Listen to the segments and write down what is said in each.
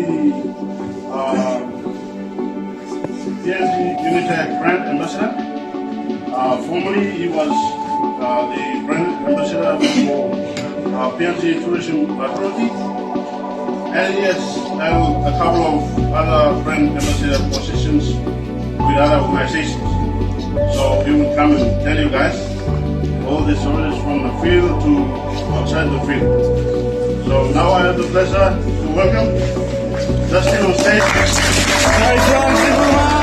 the PNG Unitech brand ambassador. Formerly, he was the brand ambassador for PNG Tourism Authority, and he has held a couple of other brand ambassador positions with other organizations. So he will come and tell you guys all the stories from the field to outside the field. So now I have the pleasure to welcome Justin on stage. Nice one, Superman!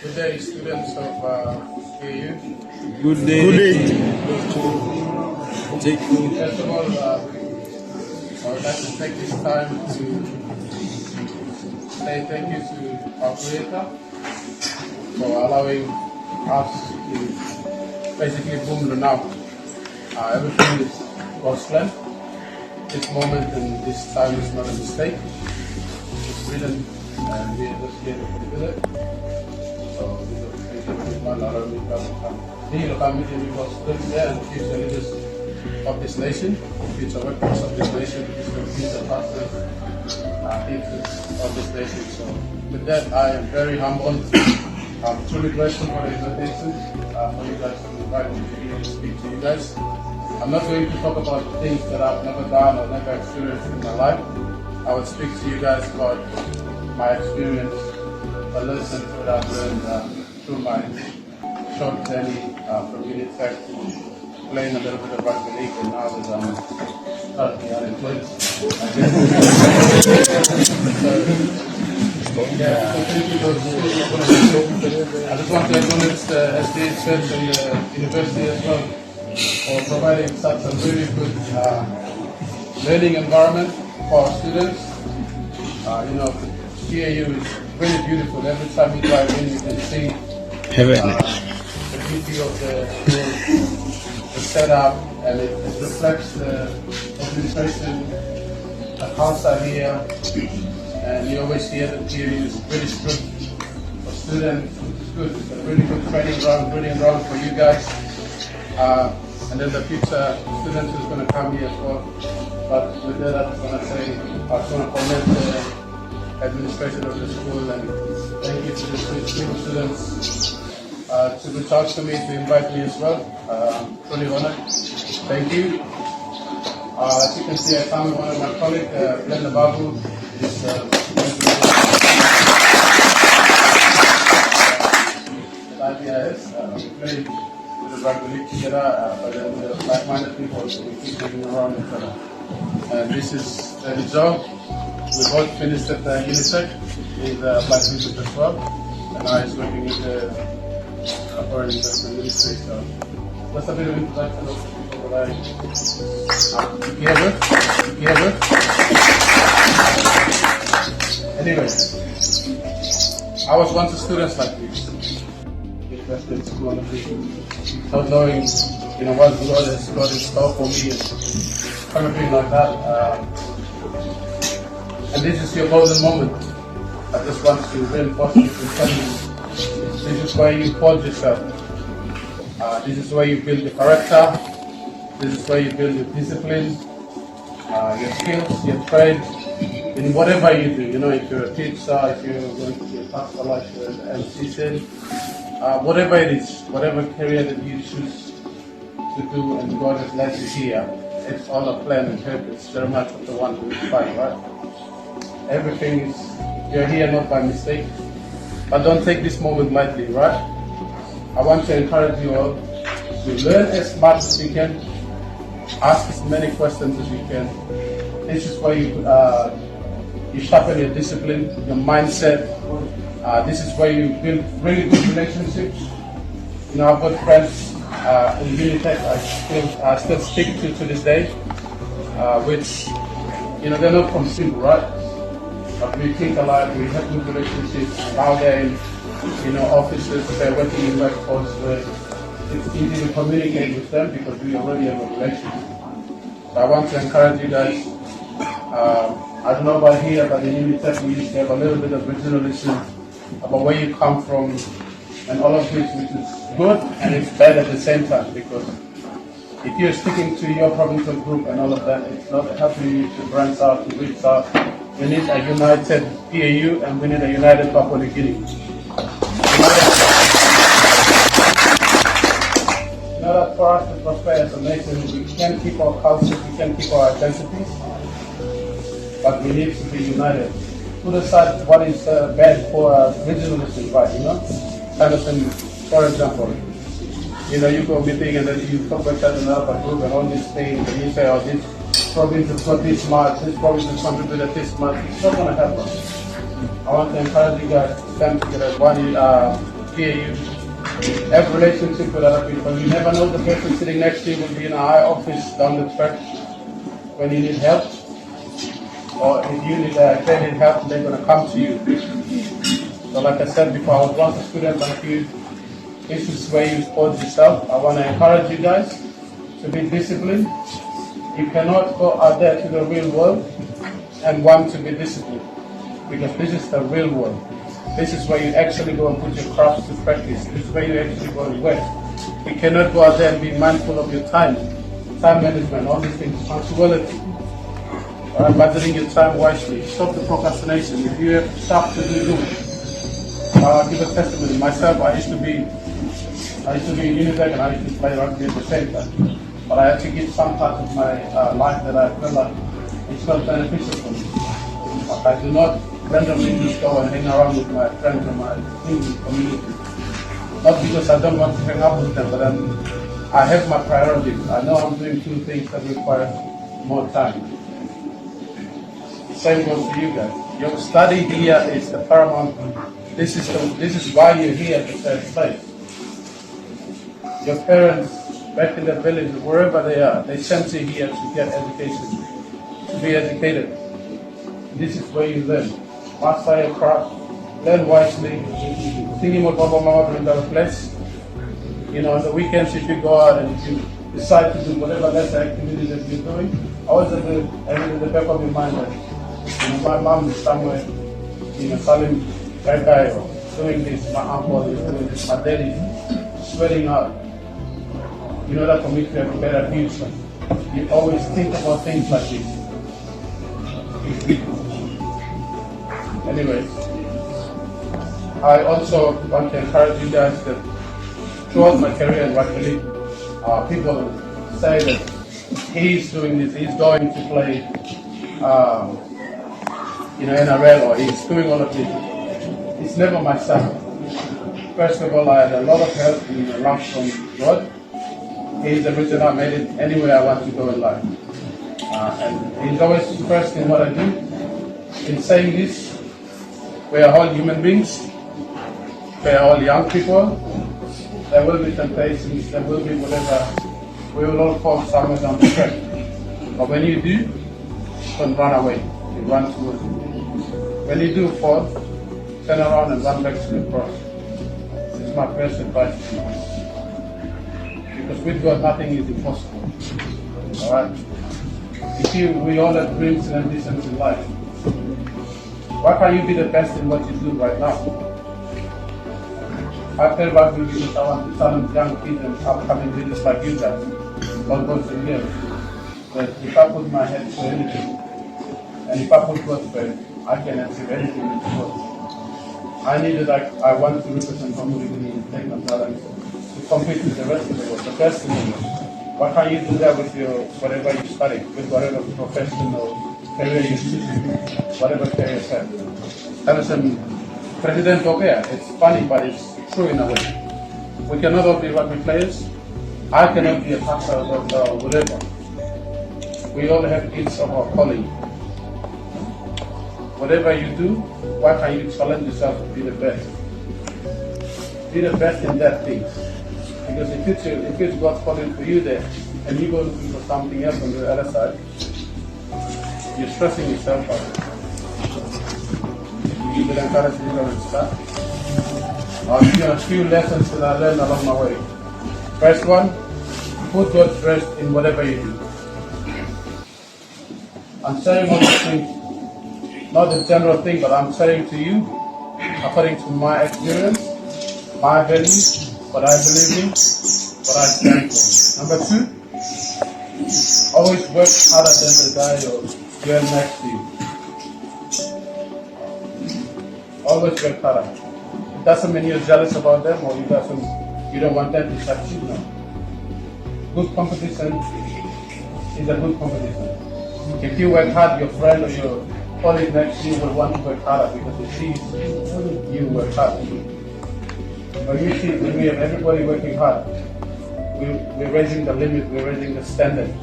Good day, students of KU. Good day. First of all, I would like to take this time to say thank you to our Creator for allowing us to basically boom the now. Everything is God's plan. This moment and this time is not a mistake. It's written and we are just here to fulfill it. So we don't think everyone around me can come because students there and future leaders of this nation, future workers of this nation, future pastors, teachers of this nation. So with that, I am very humbled. I'm truly grateful for the invitation, for you guys to invite me to be here to speak to you guys. I'm not going to talk about things that I've never done or never experienced in my life. I will speak to you guys about my experience, the lessons that I've learned through my short journey from Unitech to playing a little bit of rugby league, and now that I'm currently unemployed. So thank you for the I just want to acknowledge the SDA Church and the university as well for providing such a really good learning environment for our students. KU is really beautiful. Every time you drive in, you can see the beauty of the school, the setup, and it reflects the administration, the council here, and you always hear that KU is really good for students. It's good. It's a really good training ground for you guys. And then the future students who's going to come here as well. But with that, I just want to say, I just want to commend the administration of the school and thank you to the students to reach out to me to invite me as well. Truly honored. Thank you. As you can see, I found one of my colleagues, Blenda Babu, is very rugby league together, but then we're like-minded people, so we keep moving around each other. And this is the job. We both finished at Unitech in the Black Music as well, and I is working with the Foreign Investment Ministry. So just a bit of introduction of people that I together. Anyway, I was once a student like this. Invested school and everything. Not knowing, what God has got in store for me and everything like that. And this is your golden moment. I just want to reinforce this and tell you, this is where you forge yourself. This is where you build your character. This is where you build your discipline, your skills, your trade, in whatever you do. If you're a teacher, if you're going to be a pastor like an MCC, whatever it is, whatever career that you choose to do and God has led you here, it's all a plan and purpose. Jeremiah chapter 1:5, right? Everything is, you're here not by mistake. But don't take this moment lightly, right? I want to encourage you all to learn as much as you can, ask as many questions as you can. This is where you sharpen your discipline, your mindset. This is where you build really good relationships. I've got friends in Unitech I still speak to this day, which, they're not from Simba, right? But we think alike, we have good relationships. Now they're in, offices, they're working in workforce where it's easy to communicate with them because we already have a relationship. So I want to encourage you guys. I don't know about here, but in Unitech we used to have a little bit of regionalism about where you come from and all of this, which is good and it's bad at the same time, because if you're sticking to your provincial group and all of that, it's not helping you to branch out, to reach out. We need a united PAU and we need a united Papua New Guinea. In order for us to prosper as a nation, we can keep our culture, we can keep our identities, but we need to be united. Put aside what is bad for regionalism, right? Kind of thing. For example, you go meeting and then you talk about another group and all these things, and you say, oh, this province has got this much, this province has contributed this much. It's not going to help us. I want to encourage you guys to stand together as one PAU. Have relationship with other people. You never know, the person sitting next to you will be in a high office down the track when you need help, or if you need they need help, they're going to come to you. So like I said before, I was once a student, but this is where you support yourself. I want to encourage you guys to be disciplined. You cannot go out there to the real world and want to be disciplined, because this is the real world. This is where you actually go and put your crafts to practice. This is where you actually go and work. You cannot go out there and be mindful of your time management, all these things, punctuality. Budgeting your time wisely. Stop the procrastination. If you have stuff to do, I'll give a testimony. Myself, I used to be in Unitech and I used to play rugby at the same time. But I had to give some part of my life that I feel like it's not beneficial for me. I do not randomly just go and hang around with my friends and my community. Not because I don't want to hang out with them, but I have my priorities. I know I'm doing two things that require more time. Same goes to you guys. Your study here is the paramount. This is why you're here at the first place. Your parents back in the village, wherever they are, they sent you here to get education, to be educated. This is where you learn. Master your craft, learn wisely. Thinking what Papa Mama brings our place. On the weekends, if you go out and if you decide to do whatever lesser activity that you're doing, always have in the back of your mind that my mom is somewhere, selling that guy or doing this, my uncle is doing this, my dad is sweating out. In order for me to have a better future, you always think about things like this. Anyways, I also want to encourage you guys that throughout my career in rugby, people say that he's doing this, he's going to play NRL, or he's doing all of this. It's never myself. First of all, I had a lot of help in the lump from God. He's the reason I made it anywhere I want to go in life. And he's always first in what I do. In saying this, we are all human beings. We are all young people. There will be temptations, there will be whatever. We will all fall somewhere down the track. But when you do, don't run away. You run towards it. When you do fall, turn around and run back to the cross. This is my first advice to you. Because with God, nothing is impossible. Alright? We all have dreams and ambitions in life. Why can't you be the best in what you do right now? I play rugby because I want to challenge young kids and upcoming leaders like you guys. God goes to here. But if I put my head to anything, and if I put God first, I can achieve anything in this world. I want to represent community and take my talent to compete with the rest of the world, the best in the world. Why can't you do that with whatever you study, with whatever professional career you choose, whatever career you have? Anderson, President Tokea, it's funny, but it's true in a way. We cannot all be rugby players. I cannot be a pastor or whatever. We all have each of our calling. Whatever you do, why can't you challenge yourself to be the best? Be the best in that thing. Because if it's God's calling for you there, and you go looking for something else on the other side, you're stressing yourself out. You will encourage you to start. I'll give you a few lessons that I learned along my way. First one, put God first in whatever you do. I'm saying all these things, not a general thing, but I'm saying to you, according to my experience, my values, what I believe in, what I stand for. Number two, always work harder than the guy or girl next to you. Always work harder. It doesn't mean you're jealous about them or you don't want them to succeed. No. Good competition is a good competition. If you work hard, your friend or your colleague next to you will want to work harder because he sees you work hard. When we have everybody working hard, we're raising the limit, we're raising the standard.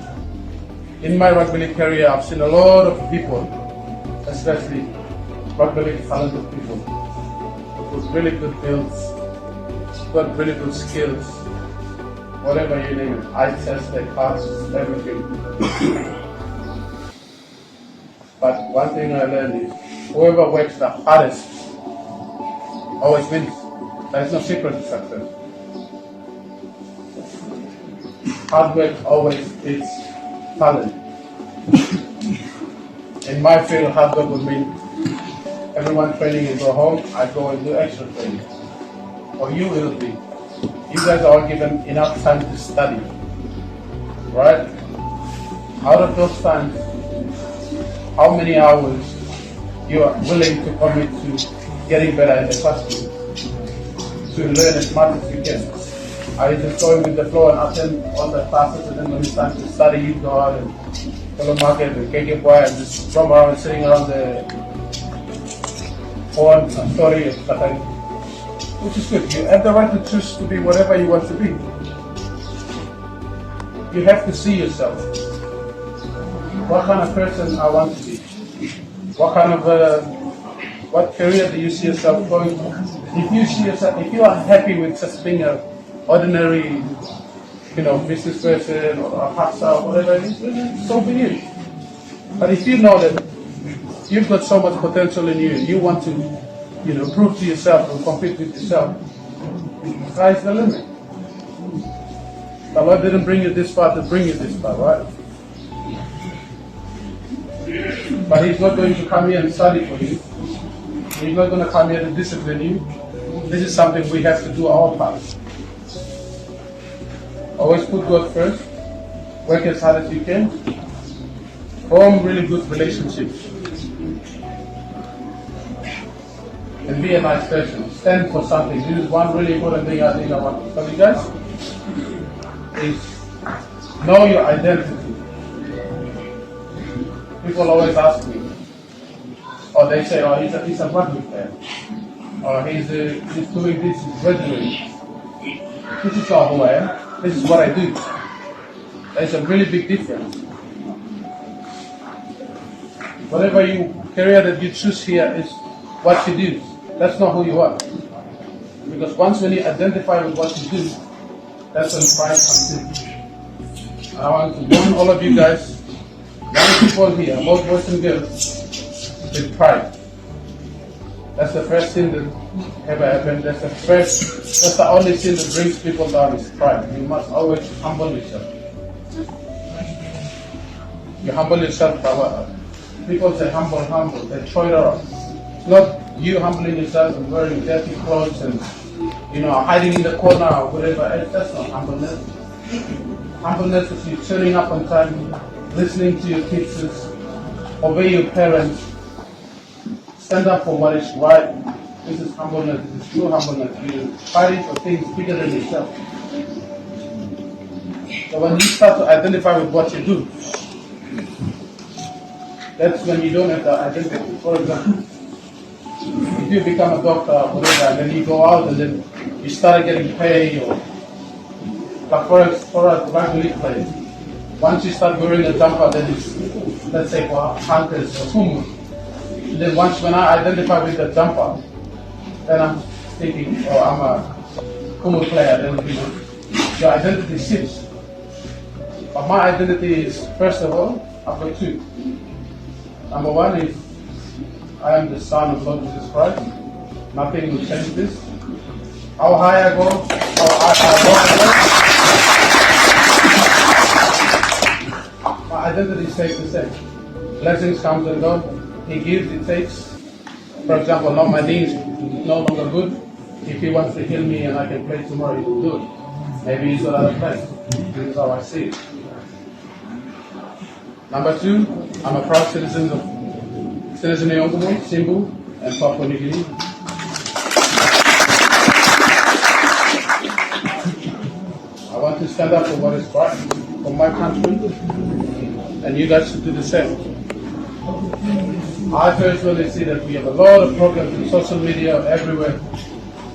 In my rugby league career, I've seen a lot of people, especially rugby league talented people, with really good builds, got really good skills, whatever you name it, eye test, they pass, everything. But one thing I learned is, whoever works the hardest always wins. There's no secret to success. Hard work always beats talent. In my field, hard work would mean everyone training and go home, I go and do extra training. For you, it'll be, you guys are all given enough time to study, right? Out of those times, how many hours you are willing to commit to getting better in the classroom, to learn as much as you can? Are you just going with the flow and attend all the classes, and then when it's time to study, you go out and go to market and get boy and just roam around and sitting around the phone and story and stuff like that? Which is good. You have the right to choose to be whatever you want to be. You have to see yourself. What kind of person I want to be? What kind of what career do you see yourself going for? If you see yourself, if you are happy with just being an ordinary, business person or a hustler or whatever it is, so be it. But if you know that you've got so much potential in you and you want to, prove to yourself and compete with yourself, sky's the limit. The Lord didn't bring you this far to bring you this far, right? But He's not going to come here and study for you. He's not going to come here to discipline you. This is something we have to do our part. Always put God first. Work as hard as you can. Form really good relationships. And be a nice person. Stand for something. This is one really important thing I think I want to tell you guys. Is know your identity. People always ask me, or they say, oh, he's a rugby player, or he's doing this, he's graduating. This is not who I am. This is what I do. There's a really big difference. Whatever career that you choose here is what you do. That's not who you are. Because when you identify with what you do, that's when pride comes in. I want to warn all of you guys, young people here, both boys and girls, with pride. That's the first sin that ever happened. That's the only sin that brings people down is pride. You must always humble yourself. You humble yourself by what? People say humble, they throw it around. It's not you humbling yourself and wearing dirty clothes and hiding in the corner or whatever. That's not humbleness. Humbleness is you turning up on time, listening to your kids, obey your parents, stand up for what is right. This is humbleness. This is true humbleness. You're fighting for things bigger than yourself. So when you start to identify with what you do, that's when you don't have the identity. For example, if you become a doctor or whatever, and then you go out and then you start getting paid, or like for a rugby league player, once you start wearing a jumper, then it's, let's say for hunters or humus. Then when I identify with the jumper, then I'm thinking, oh, I'm a humu player. Then your identity shifts. But my identity is, first of all, I've got two. Number one is I am the Son of Lord Jesus Christ. Nothing will change this. How high I go, how I walk, my identity stays the same. blessings comes and go. He gives, he takes. For example, now my knee is no longer good. If he wants to heal me and I can play tomorrow, he will do it. Maybe he's got other plans. This is how I see it. Number two, I'm a proud citizen of Olam, Simbu, and Papua New Guinea. I want to stand up for what is right for my country, and you guys should do the same. I personally see that we have a lot of programs in social media everywhere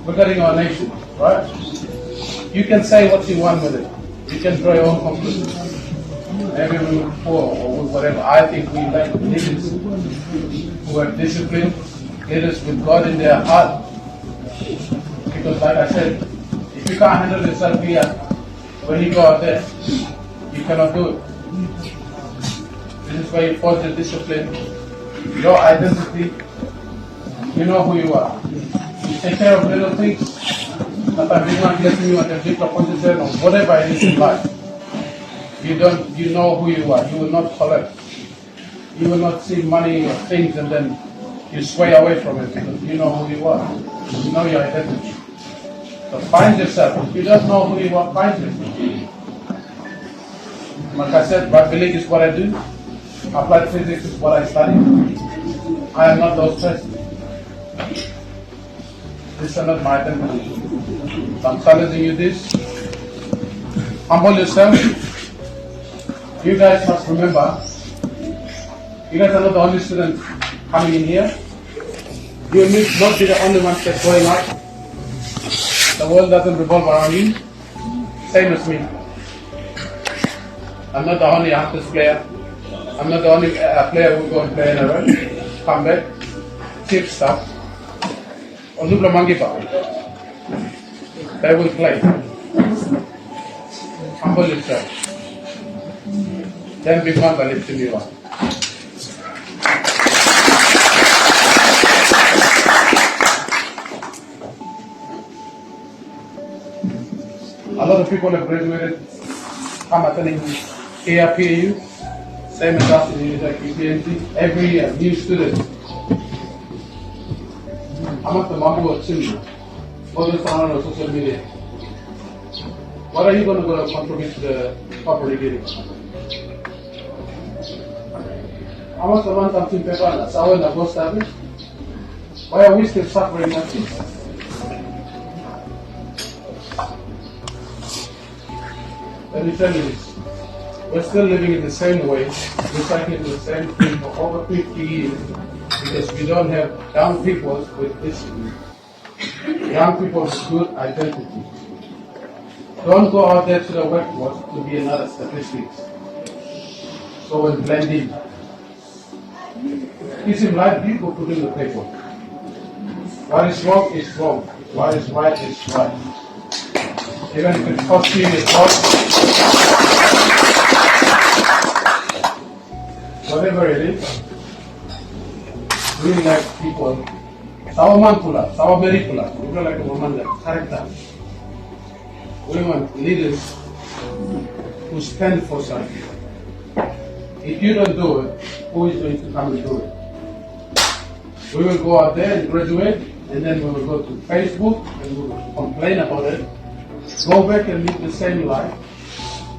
regarding our nation, right? You can say what you want with it. You can draw your own conclusions. Maybe we look poor or whatever. I think we lack leaders who are disciplined, leaders with God in their heart. Because like I said, if you can't handle yourself here, when you go out there, you cannot do it. This is where you forge the discipline, your identity, you know who you are. You take care of little things, that are big one blessing you at a big opposition or whatever it is in life. You know who you are. You will not collect. You will not see money or things and then you sway away from it because you know who you are. You know your identity. So find yourself. If you don't know who you are, find yourself. Like I said, biology is what I do. Applied physics is what I study. I am not those persons. These are not my identity. So I'm challenging you this. Humble yourself. You guys must remember, you guys are not the only students coming in here. You will not be the only ones that's going out. The world doesn't revolve around you. Same as me. I'm not the only artist player. I'm not the only player who go and play in a room, come back, cheap stuff, or do monkey bar. They will play. Humble yourself. Then become the lifting you are. A lot of people have graduated, come attending ARPAU, same as us in UPNG, every year, new students. I'm at the Mabu of Chile, all this around on social media. What are you going to contribute to the Papua New Guinea? I must have something paper and sour in the post service. Why are we still suffering like this? Let me tell you this. We're still living in the same way, recycling the same thing for over 50 years because we don't have young people with discipline. Young people with good identity. Don't go out there to the workforce to be another statistics. So and blend in. It's in life people put in the paper. What is wrong is wrong. What is right is right. Even if it costs you your job, whatever it is, we like people. Sawa mampula, sawa meripula. We don't like a woman that character. We want leaders who stand for something. If you don't do it, who is going to come and do it? We will go out there and graduate, and then we will go to Facebook and we will complain about it. Go back and live the same life.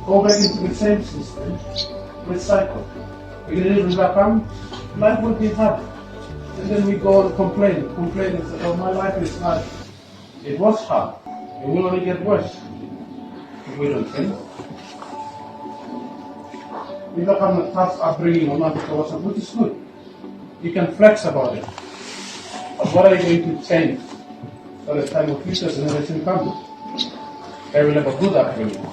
Go back into the same system. Recycle. We're going to come, life will be hard. And then we go and complain and say, oh, my life is hard. It was hard. It will only get worse if we don't change. We don't have a tough upbringing or not, which is good. You can flex about it. But what are you going to change so the time of future generation comes? They will have a good upbringing.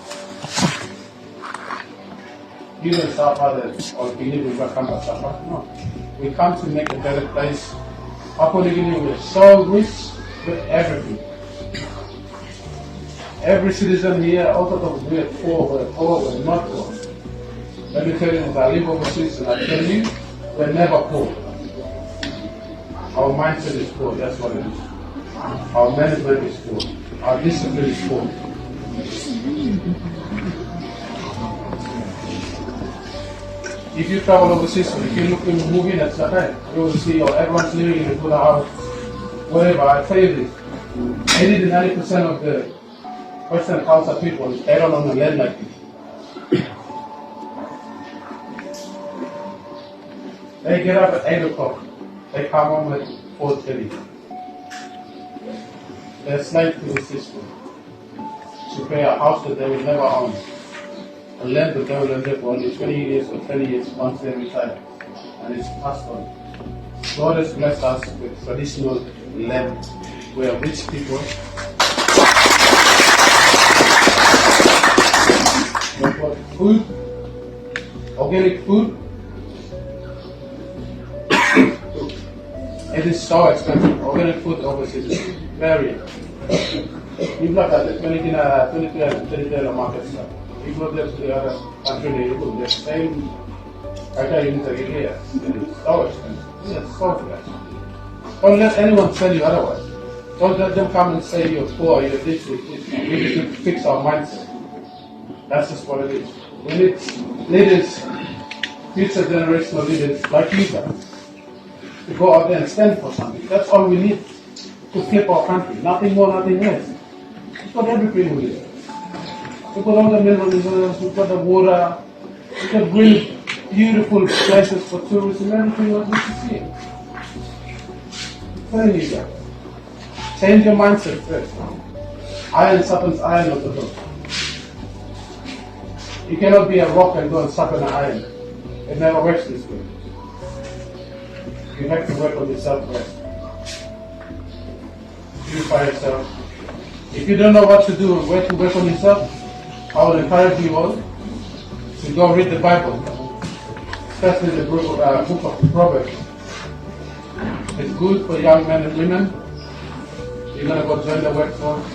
You don't suffer that or believe we will come to suffer. No. We come to make a better place. Papua New Guinea, we are so rich with everything. Every citizen here, out of we are poor, we're not poor. Let me tell you, as I live overseas and I tell you, we're never poor. Our mindset is poor, that's what it is. Our management is poor. Our discipline is poor. If you travel overseas, if you look in the movie that's the time, you will see everyone's living in a good house, whatever. I tell you this, 80 to 90% of the Western culture people, they don't own a land like this. They get up at 8 o'clock, they come home at 4:30. They're slave to the system to pay a house that they will never own, a land that they will live for only 20 years or 20 years once they retire, and it's passed on. God has blessed us with traditional land where rich people have got food, organic food. It is so expensive. Organic food overseas is very. You look at the 20 market stuff. You go there to the other country, they look the same units are here. It's so expensive. It's so expensive. Don't let anyone tell you otherwise. Don't let them come and say you're poor, you're this. We just need to fix our mindset. That's just what it is. We need leaders, future generational leaders like you guys, to go out there and stand for something. That's all we need to flip our country. Nothing more, nothing less. We've got everything we need. We've got all the mineral reserves, we've got the water, we've got really beautiful places for tourism, everything else we can see. I'm telling you guys, change your mindset first. Iron sharpens iron of the hook. You cannot be a rock and go and sharpen an iron. It never works this way. You have to work on yourself first. Purify yourself. If you don't know what to do and where to work on yourself, I will encourage you all to go read the Bible, especially the book of Proverbs. It's good for young men and women. You're going to go join the workforce.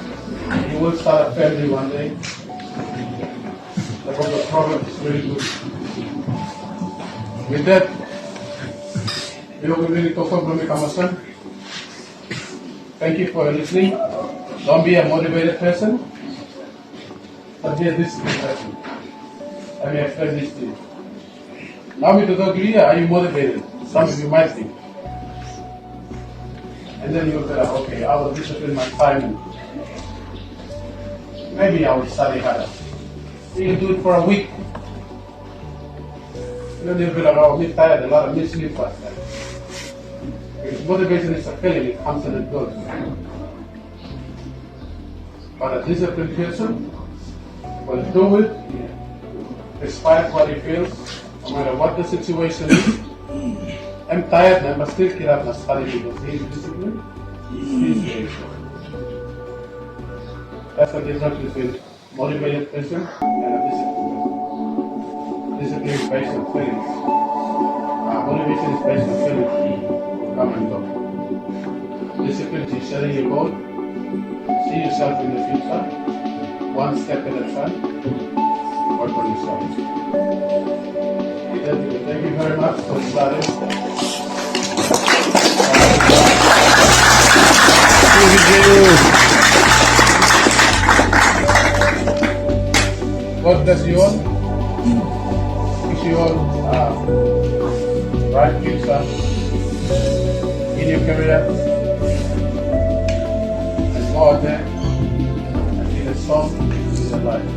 You will start a family one day. The book of Proverbs is really good. With that, we will really talk about thank you for listening. Don't be a motivated person, but be a disciplined person. Let me explain this to you. Now, to talk to you, are you motivated? Some of you might think. And then you'll be like, okay, I will discipline my time and maybe I will study harder. You can do it for a week. Then you'll be like, oh, I'm tired, a lot of sleep last night. Because motivation is a feeling, it comes and it goes. But a disciplined person will do it despite what he feels, no matter what the situation is. I'm tired, I must still get up and study because he is disciplined. He is very sure. That's the difference between motivated person and a disciplined person. Discipline is based on feelings. Motivation is based on feelings. Come and go. Discipline is setting your goal. See yourself in the future. One step at a time. Work on yourself. Thank you very much for starting. God bless you all. Wish you all bright future in your career. And go out there and be the song in your life.